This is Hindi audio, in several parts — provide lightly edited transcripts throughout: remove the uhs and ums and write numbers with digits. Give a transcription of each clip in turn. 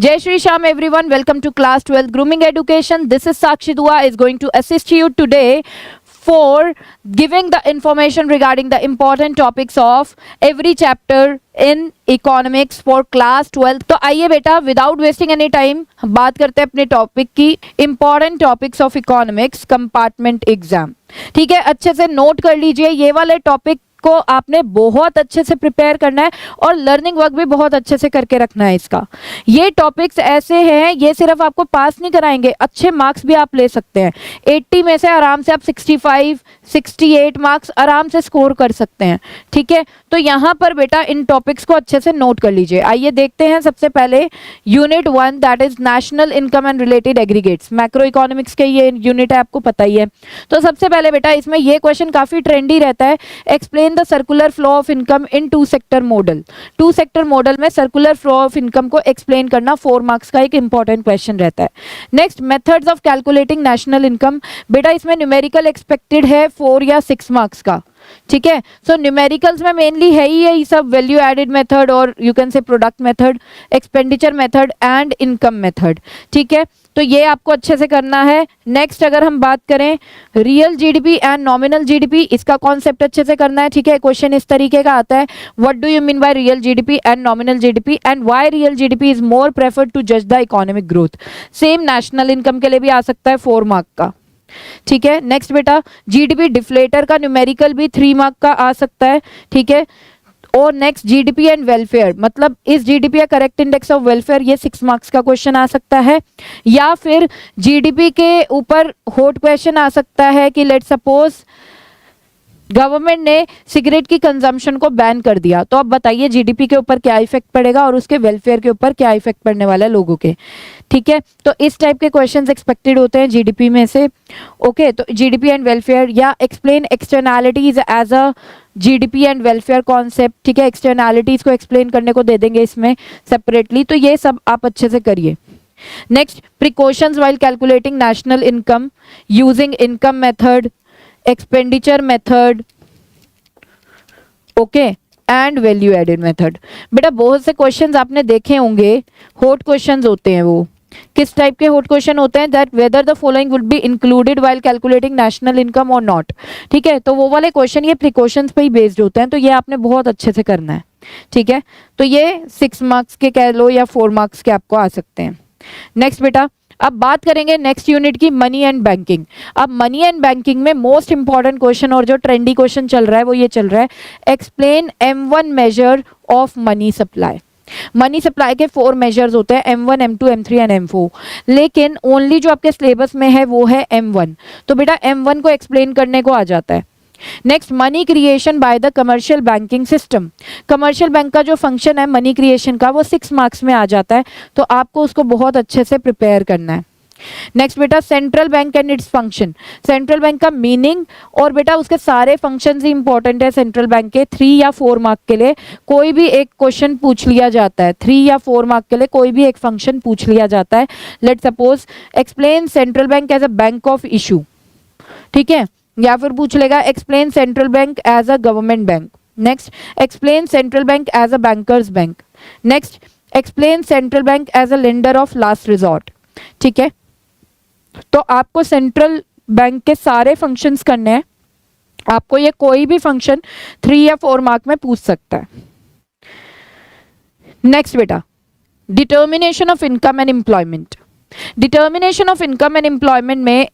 Jai Shri Sham everyone, welcome to class 12 grooming education. This is Sakshi Dua is going to assist you today for giving the information regarding the important topics of every chapter in economics for class 12. तो आइए बेटा विदाउट वेस्टिंग एनी टाइम बात करते हैं अपने टॉपिक की important topics of economics compartment exam. ठीक है, अच्छे से नोट कर लीजिए. ये वाले टॉपिक को आपने बहुत अच्छे से प्रिपेयर करना है और लर्निंग वर्क भी बहुत अच्छे से करके रखना है इसका. ये टॉपिक्स ऐसे हैं, ये सिर्फ आपको पास नहीं कराएंगे, अच्छे मार्क्स भी आप ले सकते हैं. 80 में से आराम से आप 65 68 मार्क्स आराम से स्कोर कर सकते हैं. ठीक है, तो यहाँ पर बेटा इन टॉपिक्स को अच्छे से नोट कर लीजिए. आइए देखते हैं सबसे पहले unit 1 that is national income and related aggregates. Macro economics के ये यूनिट है, आपको पता ही है. तो सबसे पहले बेटा इसमें ये क्वेश्चन काफी ट्रेंडी रहता है. Explain the circular flow of income in two sector model. Two sector model में सर्कुलर फ्लो ऑफ इनकम को एक्सप्लेन करना 4 मार्क्स का एक इंपॉर्टेंट क्वेश्चन रहता है. Next methods of calculating national income. बेटा इसमें न्यूमेरिकल एक्सपेक्टेड है 4 या 6 मार्क्स का. ठीक है, सो न्यूमेरिकल्स में मेनली है ही ये सब वैल्यू एडेड मेथड और you can say product method, expenditure method and income method. ठीक है, तो ये आपको अच्छे से करना है. नेक्स्ट अगर हम बात करें real GDP and nominal GDP, इसका कॉन्सेप्ट अच्छे से करना है. ठीक है, क्वेश्चन इस तरीके का आता है, what do you mean by real GDP and nominal GDP and why real GDP is more preferred to जज the economic growth. Same national income के लिए भी आ सकता है 4 मार्क का. ठीक है, नेक्स्ट बेटा जीडीपी डिफ्लेटर का न्यूमेरिकल भी 3 मार्क का आ सकता है. ठीक है, और नेक्स्ट जीडीपी एंड वेलफेयर, मतलब इस जीडीपी या करेक्ट इंडेक्स ऑफ वेलफेयर, ये 6 मार्क्स का क्वेश्चन आ सकता है. या फिर जीडीपी के ऊपर हॉट क्वेश्चन आ सकता है कि लेट सपोज गवर्नमेंट ने सिगरेट की कंजम्पशन को बैन कर दिया, तो अब बताइए जीडीपी के ऊपर क्या इफेक्ट पड़ेगा और उसके वेलफेयर के ऊपर क्या इफेक्ट पड़ने वाला है लोगों के. ठीक है, तो इस टाइप के क्वेश्चंस एक्सपेक्टेड होते हैं जीडीपी में से. ओके, तो जीडीपी एंड वेलफेयर या explain externalities as a GDP and welfare concept. ठीक है, एक्सटर्नैलिटीज को एक्सप्लेन करने को दे देंगे इसमें सेपरेटली, तो ये सब आप अच्छे से करिए. Next precautions while calculating national income using income method, expenditure method, okay, and value added method. बेटा बहुत से क्वेश्चंस आपने देखे होंगे, हॉट क्वेश्चंस होते हैं. वो किस टाइप के हॉट क्वेश्चन होते हैं, that whether the following would be included while calculating national income और नॉट. ठीक है, तो वो वाले क्वेश्चन ये प्रिकॉशंस पे ही बेस्ड होते हैं, तो ये आपने बहुत अच्छे से करना है. ठीक है, तो ये 6 मार्क्स के कह लो या 4 मार्क्स के आपको आ सकते हैं. नेक्स्ट बेटा अब बात करेंगे नेक्स्ट यूनिट की मनी एंड बैंकिंग. अब मनी एंड बैंकिंग में मोस्ट इंपॉर्टेंट क्वेश्चन और जो ट्रेंडी क्वेश्चन चल रहा है वो ये चल रहा है, explain M1 measure of money supply. Money supply के 4 मेजर्स होते हैं, M1, M2, M3 and M4, लेकिन ओनली जो आपके सिलेबस में है वो है M1. तो बेटा M1 को एक्सप्लेन करने को आ जाता है. Next money creation by the commercial banking system. Commercial bank का जो फंक्शन है मनी क्रिएशन का वो 6 मार्क्स में आ जाता है, तो आपको उसको बहुत अच्छे से प्रिपेयर करना है. नेक्स्ट बेटा central bank and its function. Central bank का मीनिंग और बेटा उसके सारे फंक्शंस ही इंपॉर्टेंट है सेंट्रल बैंक के. 3 या 4 मार्क के लिए कोई भी एक क्वेश्चन पूछ लिया जाता है. 3 या 4 मार्क के लिए कोई भी एक फंक्शन पूछ लिया जाता है. Let suppose explain central bank as a bank of issue. ठीक है, या फिर पूछ लेगा explain central bank as a government bank. Next explain central bank as a bankers bank. Next explain central bank as a lender of last resort. ठीक है, तो आपको सेंट्रल बैंक के सारे फंक्शंस करने हैं. आपको ये कोई भी फंक्शन 3 या 4 मार्क में पूछ सकता है. नेक्स्ट बेटा determination of income and employment. Determination of income and employment में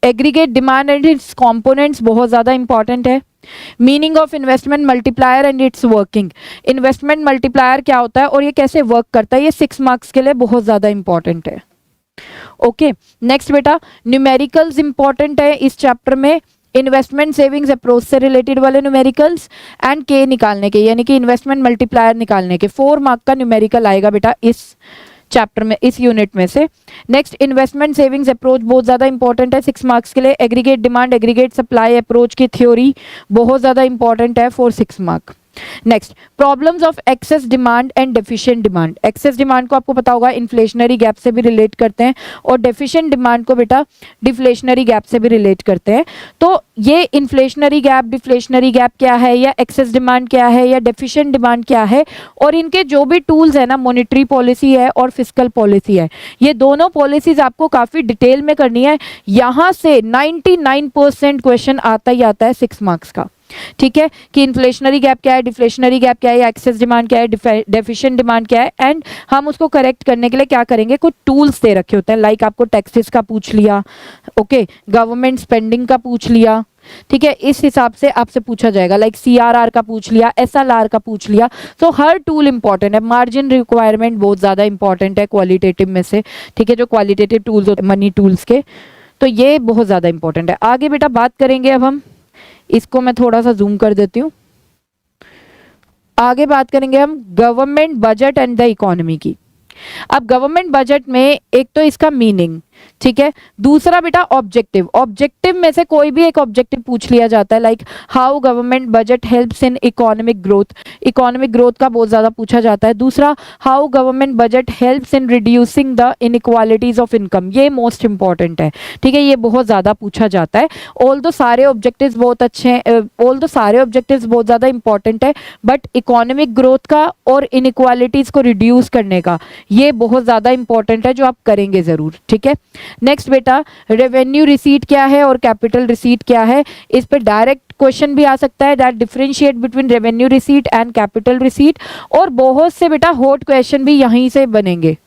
aggregate demand and its components बहुत ज़्यादा इंपॉर्टेंट है. Meaning of investment multiplier and its working. Investment multiplier क्या होता है और ये कैसे वर्क करता है, ये 6 मार्क्स के लिए बहुत ज़्यादा इंपॉर्टेंट है. ओके, नेक्स्ट बेटा न्यूमेरिकल्स इंपॉर्टेंट है इस चैप्टर में. इन्वेस्टमेंट सेविंग्स अप्रोच से रिलेटेड वाले न्यूमेरिकल्स एंड के निकालने के, यानी कि इन्वेस्टमेंट मल्टीप्लायर निकालने के 4 मार्क का न्यूमेरिकल आएगा बेटा इस चैप्टर में, इस यूनिट में से. नेक्स्ट इन्वेस्टमेंट सेविंग्स अप्रोच बहुत ज़्यादा इंपॉर्टेंट है 6 मार्क्स के लिए. Aggregate demand aggregate supply approach की थ्योरी बहुत ज़्यादा इंपॉर्टेंट है for 6 mark. Next, problems of excess demand and deficient demand. Excess demand को आपको पता होगा इन्फ्लेशनरी गैप से भी रिलेट करते हैं, और डेफिशिएंट डिमांड को बेटा डिफ्लेशनरी गैप से भी रिलेट करते हैं। तो ये इन्फ्लेशनरी गैप, डिफ्लेशनरी गैप क्या है, या एक्सेस डिमांड क्या है, या डेफिशिएंट डिमांड क्या है, और इनके जो भी टूल्स है ना, मॉनेटरी पॉलिसी है और फिस्कल पॉलिसी है, ये दोनों पॉलिसीज आपको काफी डिटेल में करनी है। यहां से 99% क्वेश्चन आता ही आता है 6 मार्क्स का। ठीक है, कि इन्फ्लेशनरी गैप क्या है, डिफ्लेशनरी गैप क्या है, या एक्सेस डिमांड क्या है, डेफिशिएंट डिमांड क्या है, एंड हम उसको करेक्ट करने के लिए क्या करेंगे, कुछ टूल्स दे रखे होते हैं। लाइक आपको टैक्सेस का पूछ लिया, ओके, गवर्नमेंट स्पेंडिंग का पूछ लिया, ठीक है, इस हिसाब से आपसे पूछा जाएगा। लाइक CRR का पूछ लिया, SLR का पूछ लिया। तो हर टूल इंपॉर्टेंट है। मार्जिन रिक्वायरमेंट बहुत ज्यादा इंपॉर्टेंट है क्वालिटेटिव में से, ठीक है, जो क्वालिटेटिव टूल्स होते हैं मनी टूल्स के, तो ये बहुत ज्यादा इंपॉर्टेंट है। आगे बेटा बात करेंगे अब हम, इसको मैं थोड़ा सा जूम कर देती हूँ। आगे बात करेंगे हम government budget and the economy की। अब गवर्नमेंट बजट में एक तो इसका मीनिंग, ठीक है, दूसरा बेटा ऑब्जेक्टिव। ऑब्जेक्टिव में से कोई भी एक ऑब्जेक्टिव पूछ लिया जाता है, like how government budget helps in economic growth. Economic growth का बहुत ज्यादा पूछा जाता है। दूसरा, how government budget helps in reducing the inequalities of income. ये मोस्ट इंपॉर्टेंट है, ठीक है, ये बहुत ज्यादा पूछा जाता है। ऑल दो सारे ऑब्जेक्टिव्स बहुत अच्छे हैं, ऑल दो सारे ऑब्जेक्टिव्स बहुत ज्यादा इंपॉर्टेंट है, बट इकोनॉमिक ग्रोथ का और इनइक्वालिटीज को रिड्यूस करने का ये बहुत ज्यादा इंपॉर्टेंट है, जो आप करेंगे जरूर। ठीक है, नेक्स्ट बेटा, रेवेन्यू रिसीट क्या है और कैपिटल रिसीट क्या है। इस पे डायरेक्ट क्वेश्चन भी आ सकता है, that differentiate between revenue receipt and capital receipt. और बहुत से बेटा हॉट क्वेश्चन भी यहीं से बनेंगे।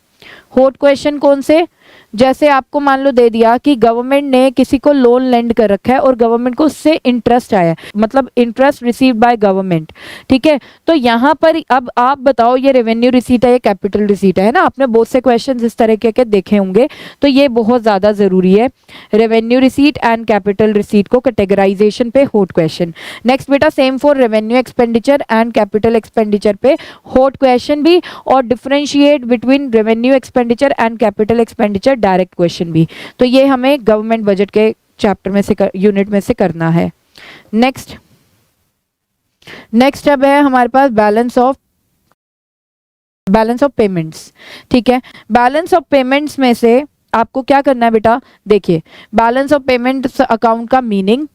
हॉट क्वेश्चन कौन से, जैसे आपको मान लो दे दिया कि गवर्नमेंट ने किसी को लोन लेंड कर रखा है और गवर्नमेंट को उससे इंटरेस्ट आया है, मतलब इंटरेस्ट रिसीव्ड बाय गवर्नमेंट, ठीक है, तो यहाँ पर अब आप बताओ ये रेवेन्यू रिसीट है या कैपिटल रिसीट है ना। आपने बहुत से क्वेश्चंस इस तरह के देखे होंगे, तो ये बहुत ज्यादा जरूरी है, revenue receipt and capital receipt को कैटेगराइजेशन पे हॉट क्वेश्चन। नेक्स्ट बेटा, same for revenue expenditure and capital expenditure पे हॉट क्वेश्चन भी, और differentiate between revenue expenditure and capital expenditure direct question भी। तो ये हमें गवर्नमेंट बजट के चैप्टर में से यूनिट में से करना है। नेक्स्ट अब है हमारे पास बैलेंस ऑफ पेमेंट्स। ठीक है, बैलेंस ऑफ पेमेंट्स में से आपको क्या करना है बेटा, देखिए बैलेंस ऑफ पेमेंट्स अकाउंट का मीनिंग,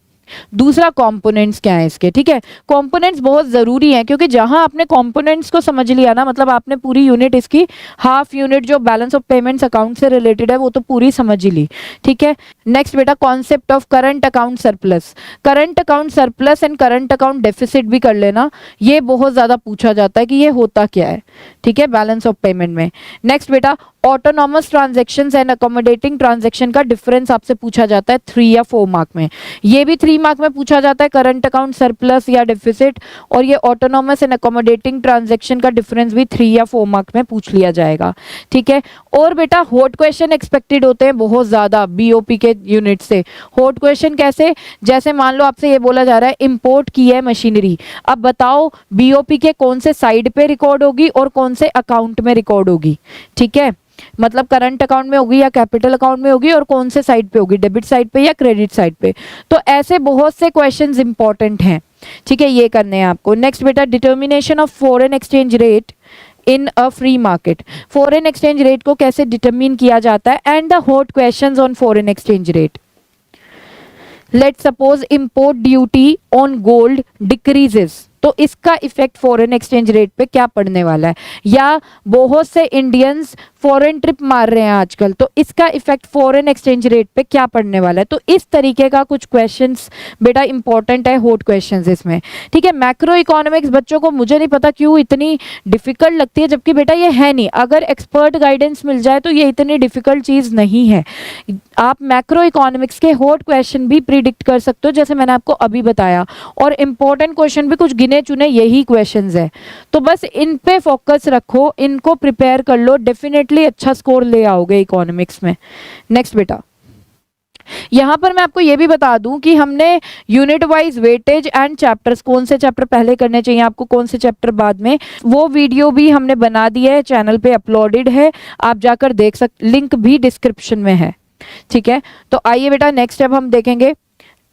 दूसरा कंपोनेंट्स क्या है इसके। ठीक है, कंपोनेंट्स बहुत जरूरी है, क्योंकि जहां आपने कंपोनेंट्स को समझ लिया ना, मतलब आपने पूरी यूनिट, इसकी हाफ यूनिट जो बैलेंस ऑफ पेमेंट्स अकाउंट से रिलेटेड है वो तो पूरी समझ ही ली। ठीक है, नेक्स्ट बेटा, concept of current account surplus. Current account surplus and current account deficit भी कर लेना, ये बहुत ज्यादा पूछा जाता है कि ये होता क्या है। ठीक है, बैलेंस ऑफ पेमेंट में। नेक्स्ट बेटा, autonomous transactions and accommodating transaction का डिफरेंस आपसे पूछा जाता है 3 या 4 मार्क में। ये भी 3 मार्क में पूछा जाता है, करंट अकाउंट सरप्लस या डेफिसिट, और ये ऑटोनॉमस एंड अकोमोडेटिंग ट्रांजैक्शन का डिफरेंस भी 3 या 4 मार्क में पूछ लिया जाएगा। ठीक है, और बेटा हॉट क्वेश्चन एक्सपेक्टेड होते हैं बहुत ज्यादा बीओपी के यूनिट से। हॉट क्वेश्चन कैसे, जैसे मान लो आपसे ये बोला जा रहा है इंपोर्ट की है मशीनरी, अब बताओ बीओपी के कौन से साइड पे रिकॉर्ड होगी और कौन से अकाउंट में रिकॉर्ड होगी। ठीक है, मतलब करंट अकाउंट में होगी या कैपिटल अकाउंट में होगी, और कौन से साइड पे होगी, डेबिट साइड पे या क्रेडिट साइड पे। तो ऐसे बहुत से क्वेश्चंस इंपॉर्टेंट हैं। ठीक है, ये करने हैं आपको। नेक्स्ट बेटा, determination of foreign exchange rate in a free market. Foreign exchange rate को कैसे डिटरमिन किया जाता है, and the hot questions on foreign exchange rate. Let suppose import duty on gold decreases, तो इसका इफेक्ट फॉरेन एक्सचेंज रेट पे क्या पड़ने वाला है। या बहुत से इंडियंस फॉरेन ट्रिप मार रहे हैं आजकल, तो इसका इफेक्ट फॉरेन एक्सचेंज रेट पे क्या पड़ने वाला है। तो इस तरीके का कुछ क्वेश्चंस बेटा इंपॉर्टेंट है, हॉट क्वेश्चंस इसमें। ठीक है, मैक्रो इकोनॉमिक्स बच्चों को मुझे नहीं पता क्यों इतनी डिफिकल्ट लगती है, जबकि बेटा ये है नहीं, अगर एक्सपर्ट गाइडेंस मिल जाए तो ये इतनी डिफिकल्ट चीज नहीं है। आप मैक्रो इकोनॉमिक्स के हॉट क्वेश्चन भी प्रिडिक्ट कर सकते हो, जैसे मैंने आपको अभी बताया, और इंपॉर्टेंट क्वेश्चन भी कुछ गिने चुने यही क्वेश्चंस है। तो बस इन पे फोकस रखो, इनको प्रिपेयर कर लो, डेफिनेटली अच्छा स्कोर ले आओगे इकोनॉमिक्स में। नेक्स्ट बेटा, यहां पर मैं आपको यह भी बता दूं कि हमने unit wise weightage and chapters, कौन से चैप्टर पहले करने चाहिए आपको, कौन से चैप्टर बाद में, वो वीडियो भी हमने बना दिया है, चैनल पे अपलोडेड है, आप जाकर देख सकते, लिंक भी डिस्क्रिप्शन में है। ठीक है, तो आइए बेटा नेक्स्ट अब हम देखेंगे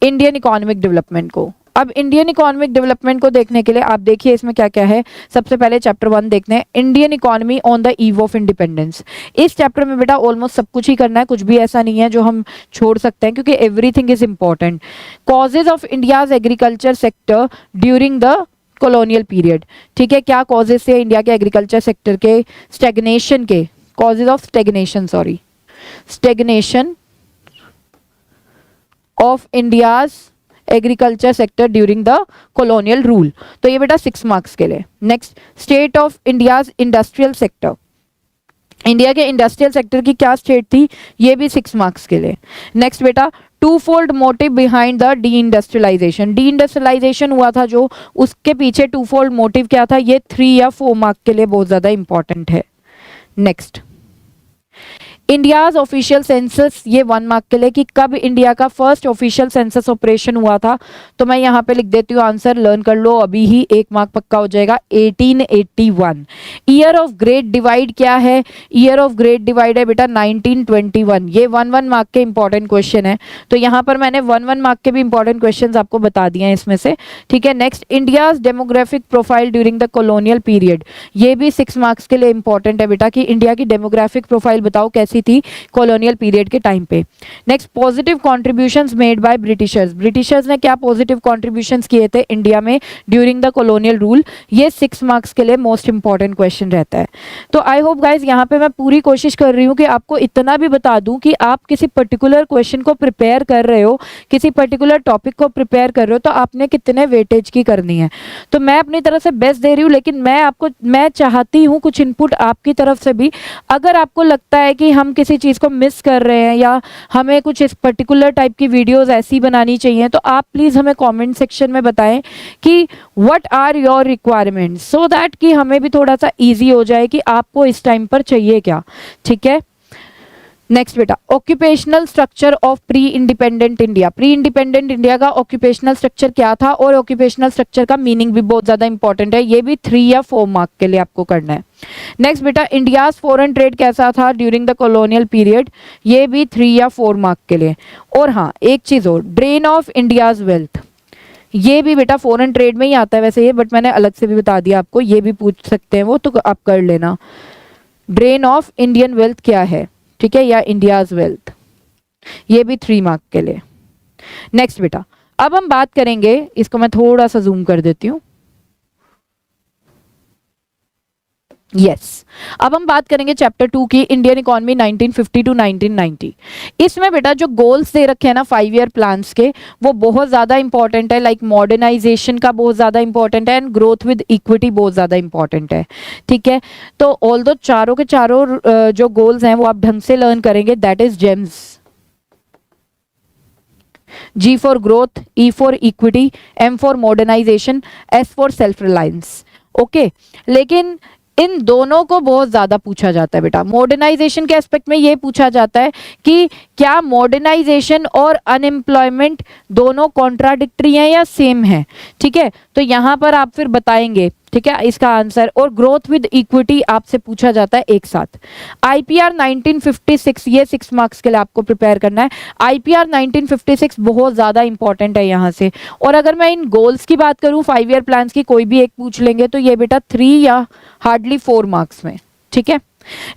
इंडियन इकोनॉमिक डेवलपमेंट को। अब इंडियन इकोनॉमिक डेवलपमेंट को देखने के लिए आप देखिए इसमें क्या क्या है। सबसे पहले चैप्टर 1 देखते हैं, Indian economy on the eve of independence. इस चैप्टर में बेटा ऑलमोस्ट सब कुछ ही करना है, कुछ भी ऐसा नहीं है जो हम छोड़ सकते हैं, क्योंकि everything is important. Causes of India's agriculture sector during the colonial period, ठीक है, क्या कॉजेज थे इंडिया के एग्रीकल्चर सेक्टर के स्टेग्नेशन के, causes of stagnation, sorry stagnation of India's agriculture sector during the colonial rule. तो ये बेटा 6 मार्क्स के लिए। Next, state of India's industrial sector, India के इंडस्ट्रियल सेक्टर की क्या स्टेट थी, ये भी 6 मार्क्स के लिए। नेक्स्ट बेटा, two fold motive behind the deindustrialisation, deindustrialisation हुआ था जो, उसके पीछे टू फोल्ड मोटिव क्या था, ये 3 या 4 मार्क के लिए बहुत ज्यादा इंपॉर्टेंट है। नेक्स्ट, इंडियाज ऑफिशियल सेंसस, ये 1 मार्क के लिए कि कब इंडिया का फर्स्ट ऑफिशियल सेंसस ऑपरेशन हुआ था। तो मैं यहाँ पे लिख देती हूँ आंसर, लर्न कर लो अभी ही, 1 मार्क पक्का हो जाएगा, 1881। ईयर ऑफ ग्रेट डिवाइड क्या है, ईयर ऑफ ग्रेट डिवाइड है बेटा 1921। ये 1 मार्क के इंपॉर्टेंट क्वेश्चन है, तो यहाँ पर मैंने 1 मार्क के भी इंपॉर्टेंट क्वेश्चन आपको बता दिए हैं इसमें से, ठीक है। Next, India's demographic profile during the colonial period, ये भी 6 मार्क्स के लिए इंपॉर्टेंट है बेटा कि इंडिया की डेमोग्राफिक प्रोफाइल बताओ कैसी थी कॉलोनियल पीरियड के टाइम पे। Next, positive contributions made by Britishers, Britishers ने क्या पॉजिटिव कॉन्ट्रीब्यूशंस किए थे इंडिया में ड्यूरिंग द कॉलोनियल रूल, ये 6 मार्क्स के लिए मोस्ट इंपॉर्टेंट क्वेश्चन रहता है। तो आई होप गाइज यहाँ पे मैं पूरी कोशिश कर रही हूँ कि आपको इतना भी बता दूं कि आप किसी पर्टिकुलर क्वेश्चन को प्रिपेयर कर रहे हो, किसी पर्टिकुलर टॉपिक को प्रिपेयर कर रहे हो, तो आपने कितने वेटेज की करनी है। तो मैं अपनी तरफ से बेस्ट दे रही हूँ, लेकिन मैं चाहती हूँ कुछ इनपुट आपकी तरफ से भी। अगर आपको लगता है कि हम किसी चीज़ को मिस कर रहे हैं या हमें कुछ इस पर्टिकुलर टाइप की वीडियोस ऐसी बनानी चाहिए, तो आप प्लीज़ हमें कमेंट सेक्शन में बताएं कि what are your requirements, so that कि हमें भी थोड़ा सा इजी हो जाए कि आपको इस टाइम पर चाहिए क्या, ठीक है। नेक्स्ट बेटा, occupational structure of pre independent India, pre independent India का ऑक्यूपेशनल स्ट्रक्चर क्या था और ऑक्यूपेशनल स्ट्रक्चर का मीनिंग भी बहुत ज्यादा इंपॉर्टेंट है, ये भी 3 या 4 मार्क के लिए आपको करना है। नेक्स्ट बेटा, इंडियाज फॉरेन ट्रेड कैसा था ड्यूरिंग द कॉलोनियल पीरियड, ये भी 3 या 4 मार्क के लिए। और हाँ, एक चीज और, ड्रेन ऑफ इंडियाज वेल्थ, ये भी बेटा फॉरेन ट्रेड में ही आता है वैसे ये, बट मैंने अलग से भी बता दिया आपको, ये भी पूछ सकते हैं वो, तो आप कर लेना। ड्रेन ऑफ इंडियन वेल्थ क्या है, ठीक है, या इंडियाज वेल्थ, ये भी 3 मार्क के लिए। नेक्स्ट बेटा, अब हम बात करेंगे, इसको मैं थोड़ा सा जूम कर देती हूँ, यस अब हम बात करेंगे चैप्टर 2 की, इंडियन इकोनॉमी 1950 टू 1990। इसमें बेटा जो गोल्स दे रखे हैं ना 5 ईयर प्लान्स के, वो बहुत ज़्यादा इंपॉर्टेंट है, लाइक मॉडर्नाइजेशन का बहुत ज़्यादा इंपॉर्टेंट है एंड ग्रोथ विद इक्विटी बहुत ज़्यादा इंपॉर्टेंट है, ठीक है। तो ऑल दो चारों के चारों जो गोल्स हैं वो आप ढंग से लर्न करेंगे, that is James. G for growth, E for equity, M for modernization, S for self reliance, okay. लेकिन इन दोनों को बहुत ज्यादा पूछा जाता है बेटा। मॉडर्नाइजेशन के एस्पेक्ट में ये पूछा जाता है कि क्या मॉडर्नाइजेशन और अनएम्प्लॉयमेंट दोनों कॉन्ट्राडिक्टरी हैं या सेम है, ठीक है। तो यहां पर आप फिर बताएंगे, ठीक है, इसका आंसर। और ग्रोथ विद इक्विटी आपसे पूछा जाता है एक साथ। आईपीआर 1956, ये 6 मार्क्स के लिए आपको प्रिपेयर करना है। आईपीआर 1956 बहुत ज्यादा इंपॉर्टेंट है यहाँ से। और अगर मैं इन गोल्स की बात करूँ 5 ईयर प्लान्स की, कोई भी एक पूछ लेंगे तो ये बेटा 3 या हार्डली 4 मार्क्स में, ठीक है।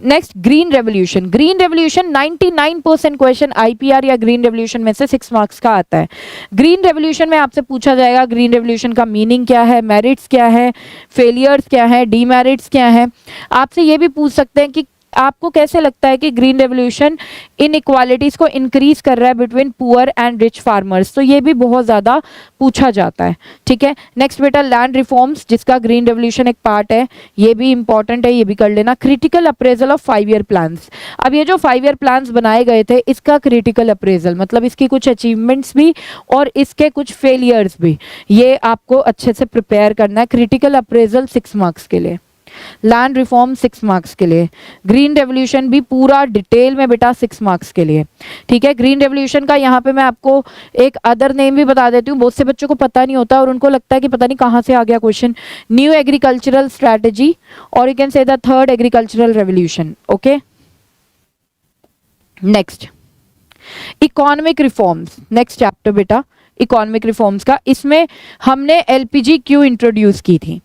Next, green revolution. Green revolution 99% question IPR या ग्रीन रेवोल्यूशन में से 6 मार्क्स का आता है। ग्रीन रेवोल्यूशन में आपसे पूछा जाएगा ग्रीन रेवोल्यूशन का मीनिंग क्या है, मेरिट्स क्या है, फेलियर्स क्या है, डीमेरिट्स क्या है। आपसे ये भी पूछ सकते हैं कि आपको कैसे लगता है कि ग्रीन रेवोल्यूशन इनइक्वालिटीज को इंक्रीज कर रहा है between poor and rich farmers, तो ये भी बहुत ज़्यादा पूछा जाता है, ठीक है। नेक्स्ट बेटा, लैंड रिफॉर्म्स, जिसका ग्रीन रेवोल्यूशन एक पार्ट है, ये भी इंपॉर्टेंट है, ये भी कर लेना। Critical appraisal of 5 year plans, अब ये जो 5 ईयर प्लान्स बनाए गए थे, इसका क्रिटिकल अप्रेजल मतलब इसकी कुछ अचीवमेंट्स भी और इसके कुछ फेलियर्स भी, ये आपको अच्छे से प्रिपेयर करना है। क्रिटिकल अप्रेजल 6 मार्क्स के लिए, लैंड रिफॉर्म 6 मार्क्स के लिए, ग्रीन रेवोल्यूशन भी पूरा डिटेल में बेटा 6 मार्क्स के लिए, ठीक है। ग्रीन रेवोल्यूशन का यहाँ पे मैं आपको एक अदर नेम भी बता देती हूँ, बहुत से बच्चों को पता नहीं होता और उनको लगता है कि पता नहीं कहाँ से आ गया क्वेश्चन। न्यू एग्रीकल्चरल स्ट्रैटेजी, और you can say the third agricultural revolution, okay. Next, economic reforms, next chapter बेटा इकोनॉमिक रिफॉर्म्स का, इसमें हमने एलपीजी क्यों इंट्रोड्यूस की थी,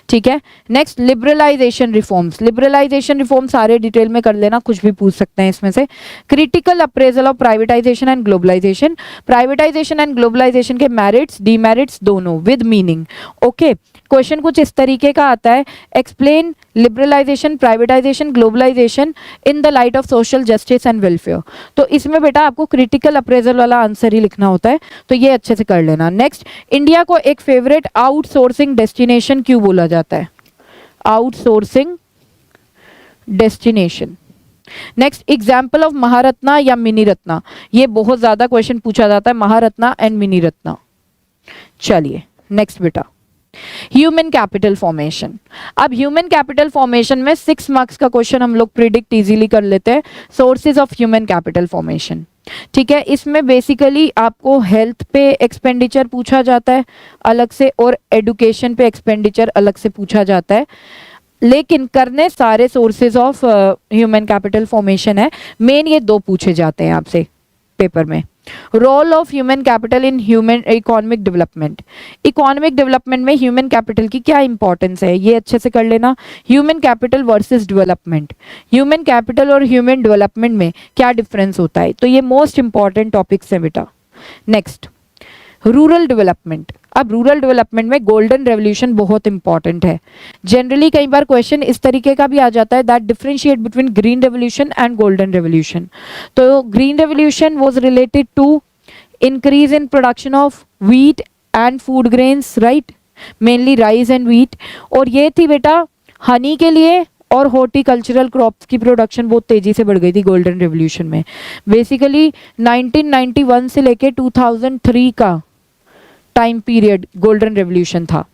ठीक है। Next liberalisation reforms, liberalisation reform सारे डिटेल में कर लेना, कुछ भी पूछ सकते हैं इसमें से। Critical appraisal of privatisation and globalisation, privatisation and globalisation के मेरिट्स डीमेरिट्स दोनों विद मीनिंग, ओके। क्वेश्चन कुछ इस तरीके का आता है, explain liberalisation, privatisation, globalisation in the light of social justice and welfare. तो इसमें बेटा आपको क्रिटिकल अप्रेजल वाला आंसर ही लिखना होता है, तो ये अच्छे से कर लेना। नेक्स्ट, इंडिया को एक फेवरेट आउटसोर्सिंग डेस्टिनेशन क्यों बोला जाता है, outsourcing destination. Next, example of Maharatna या मिनी रत्ना, ये बहुत ज्यादा क्वेश्चन पूछा जाता है, महारत्ना एंड मिनी रत्ना। चलिए नेक्स्ट बेटा, ह्यूमन कैपिटल फॉर्मेशन। अब ह्यूमन कैपिटल फॉर्मेशन में 6 मार्क्स का क्वेश्चन हम लोग प्रिडिक्ट इजीली कर लेते हैं, sources of human capital formation, ठीक है। इसमें बेसिकली आपको हेल्थ पे एक्सपेंडिचर पूछा जाता है अलग से, और एडुकेशन पे एक्सपेंडिचर अलग से पूछा जाता है, लेकिन करने सारे sources of human capital formation है। मेन ये 2 पूछे जाते हैं आपसे पेपर में। Role of human capital in human economic development, economic development में ह्यूमन कैपिटल की क्या इंपॉर्टेंस है, ये अच्छे से कर लेना। Human capital versus development, human capital और ह्यूमन डेवलपमेंट में क्या डिफरेंस होता है, तो ये मोस्ट इंपॉर्टेंट टॉपिक्स है बेटा। Next, rural development. अब रूरल डेवलपमेंट में गोल्डन रेवोल्यूशन बहुत इंपॉर्टेंट है। जनरली कई बार क्वेश्चन इस तरीके का भी आ जाता है, that differentiate between green revolution and golden revolution. तो green revolution was related to increase in production of wheat and food grains, right, mainly rice and wheat, और ये थी बेटा हनी के लिए, और हॉर्टिकल्चरल क्रॉप्स की प्रोडक्शन बहुत तेजी से बढ़ गई थी गोल्डन रेवोल्यूशन में। बेसिकली 1991 से लेके 2003 का टाइम पीरियड गोल्डन रेवोल्यूशन था।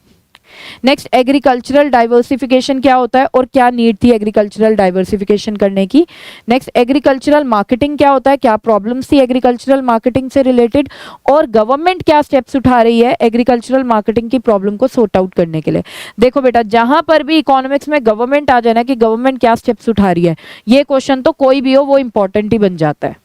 नेक्स्ट, एग्रीकल्चरल डाइवर्सिफिकेशन क्या होता है और क्या नीड थी एग्रीकल्चरल डाइवर्सिफिकेशन करने की। नेक्स्ट, एग्रीकल्चरल मार्केटिंग क्या होता है, क्या प्रॉब्लम्स थी एग्रीकल्चरल मार्केटिंग से रिलेटेड, और गवर्नमेंट क्या स्टेप्स उठा रही है एग्रीकल्चरल मार्केटिंग की प्रॉब्लम को सॉर्ट आउट करने के लिए। देखो बेटा, जहां पर भी इकोनॉमिक्स में गवर्नमेंट आ जाए ना कि गवर्नमेंट क्या स्टेप्स उठा रही है, ये क्वेश्चन तो कोई भी हो वो इंपॉर्टेंट ही बन जाता है।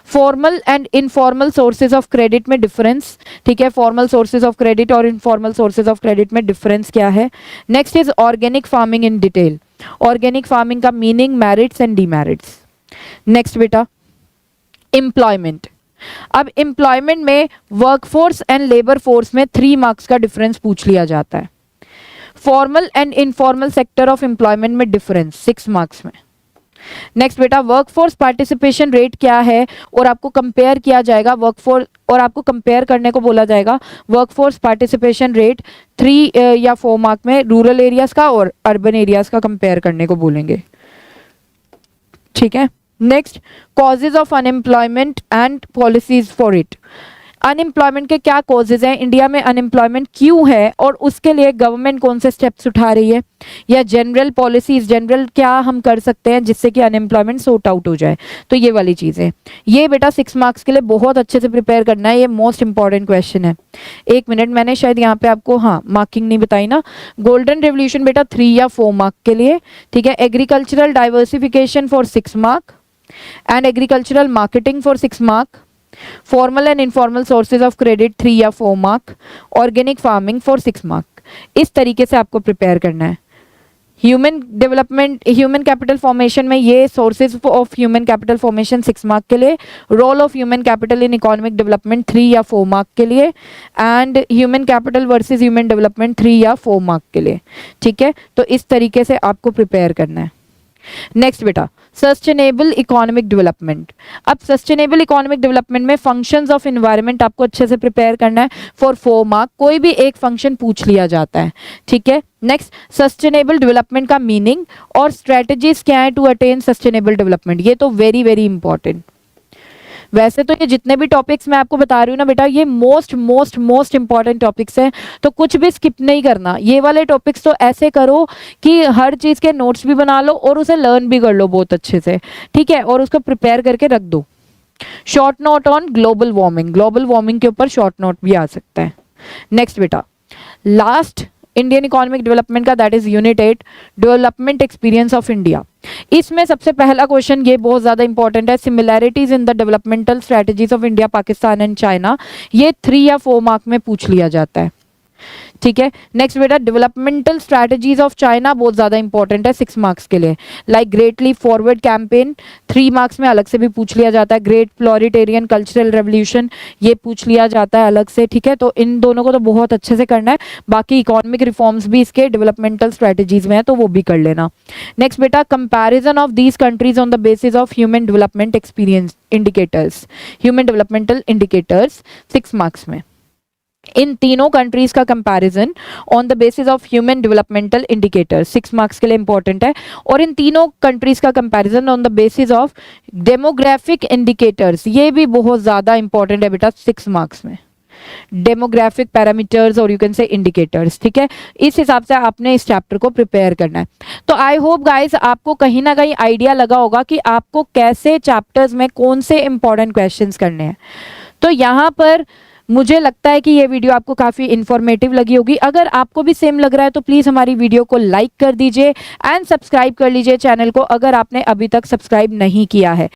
Formal and informal sources of credit में डिफरेंस, ठीक है, फॉर्मल सोर्सेज ऑफ क्रेडिट और इनफॉर्मल सोर्सेज ऑफ क्रेडिट में डिफरेंस क्या है। Next is organic farming in detail, organic farming का meaning, merits and demerits. Next बेटा, एम्प्लॉयमेंट। अब एम्प्लॉयमेंट में वर्कफोर्स एंड लेबर फोर्स में 3 मार्क्स का डिफरेंस पूछ लिया जाता है। Formal and informal sector of employment में डिफरेंस 6 मार्क्स में। नेक्स्ट बेटा, वर्कफोर्स पार्टिसिपेशन रेट क्या है, और आपको कंपेयर किया जाएगा वर्कफोर्स, और आपको कंपेयर करने को बोला जाएगा वर्कफोर्स पार्टिसिपेशन रेट 3 या 4 मार्क में, रूरल एरियाज का और अर्बन एरियाज का कंपेयर करने को बोलेंगे, ठीक है। Next, causes of unemployment and policies for it. Unemployment के क्या कॉजेज हैं, इंडिया में अनएम्प्लॉयमेंट क्यों है और उसके लिए गवर्नमेंट कौन से स्टेप्स उठा रही है, या जनरल पॉलिसीज, जनरल क्या हम कर सकते हैं जिससे कि अनएम्प्लॉयमेंट सॉर्ट आउट हो जाए, तो ये वाली चीज़ें। ये बेटा 6 मार्क्स के लिए बहुत अच्छे से प्रिपेयर करना है, ये मोस्ट इंपॉर्टेंट क्वेश्चन है। 1 मिनट, मैंने शायद यहाँ पे आपको मार्किंग नहीं बताई ना। गोल्डन रेवोल्यूशन बेटा 3 या 4 मार्क के लिए, ठीक है। Agricultural diversification for 6 mark and agricultural marketing for 6 mark. Formal and informal sources of credit 3 या 4 mark. Organic farming for 6 mark. इस तरीके से आपको प्रिपेयर करना है। Human development, human capital formation में ये sources of human capital formation 6 mark के लिए, role of human capital in economic development 3 या 4 मार्क के लिए, and human capital versus human development 3 या 4 मार्क के लिए, ठीक है। तो इस तरीके से आपको प्रिपेयर करना है। नेक्स्ट बेटा, सस्टेनेबल इकोनॉमिक डेवलपमेंट। अब सस्टेनेबल इकोनॉमिक डेवलपमेंट में फंक्शंस ऑफ एनवायरनमेंट आपको अच्छे से प्रिपेयर करना है फॉर 4 मार्क। कोई भी एक फंक्शन पूछ लिया जाता है, ठीक है। नेक्स्ट, सस्टेनेबल डेवलपमेंट का मीनिंग और स्ट्रेटजीज क्या है टू अटेन सस्टेनेबल डेवलपमेंट, ये तो वेरी वेरी इंपॉर्टेंट। वैसे तो ये जितने भी टॉपिक्स मैं आपको बता रही हूँ ना बेटा, ये most most most important topics हैं, तो कुछ भी स्किप नहीं करना। ये वाले टॉपिक्स तो ऐसे करो कि हर चीज़ के नोट्स भी बना लो और उसे लर्न भी कर लो बहुत अच्छे से, ठीक है, और उसको प्रिपेयर करके रख दो। Short note on global warming, global warming के ऊपर शॉर्ट नोट भी आ सकता है। नेक्स्ट बेटा, लास्ट इंडियन इकोनॉमिक डेवलपमेंट का, that is unit 8 development experience of India. इसमें सबसे पहला क्वेश्चन ये बहुत ज्यादा इंपॉर्टेंट है, similarities in the developmental strategies of India, Pakistan and China. ये 3 या 4 मार्क में पूछ लिया जाता है, ठीक है। नेक्स्ट बेटा, डेवलपमेंटल स्ट्रैटेजीज ऑफ चाइना बहुत ज्यादा इंपॉर्टेंट है 6 मार्क्स के लिए। Like great leap forward campaign 3 marks में अलग से भी पूछ लिया जाता है। ग्रेट फ्लोरिटेरियन कल्चरल रेवोल्यूशन ये पूछ लिया जाता है अलग से, ठीक है। तो इन दोनों को तो बहुत अच्छे से करना है। बाकी इकोनॉमिक रिफॉर्म्स भी इसके डेवलपमेंटल स्ट्रैटेजीज में है, तो वो भी कर लेना। नेक्स्ट बेटा, comparison of these countries on the basis of human development experience indicators, human developmental indicators 6 marks में। इन तीनों कंट्रीज का comparison on the basis of human developmental indicators 6 marks के लिए इंपॉर्टेंट है। और इन तीनों कंट्रीज का comparison on the basis of demographic indicators, ये भी बहुत ज्यादा इंपॉर्टेंट है बेटा 6 मार्क्स में। डेमोग्राफिक पैरामीटर्स और यू कैन से इंडिकेटर्स, ठीक है। इस हिसाब से आपने इस चैप्टर को प्रिपेयर करना है। तो आई होप गाइस आपको कहीं ना कहीं आइडिया लगा होगा कि आपको कैसे चैप्टर्स में कौन से इंपॉर्टेंट क्वेश्चंस करने हैं। तो यहाँ पर मुझे लगता है कि ये वीडियो आपको काफ़ी इन्फॉर्मेटिव लगी होगी। अगर आपको भी सेम लग रहा है तो प्लीज़ हमारी वीडियो को लाइक कर दीजिए एंड सब्सक्राइब कर लीजिए चैनल को, अगर आपने अभी तक सब्सक्राइब नहीं किया है।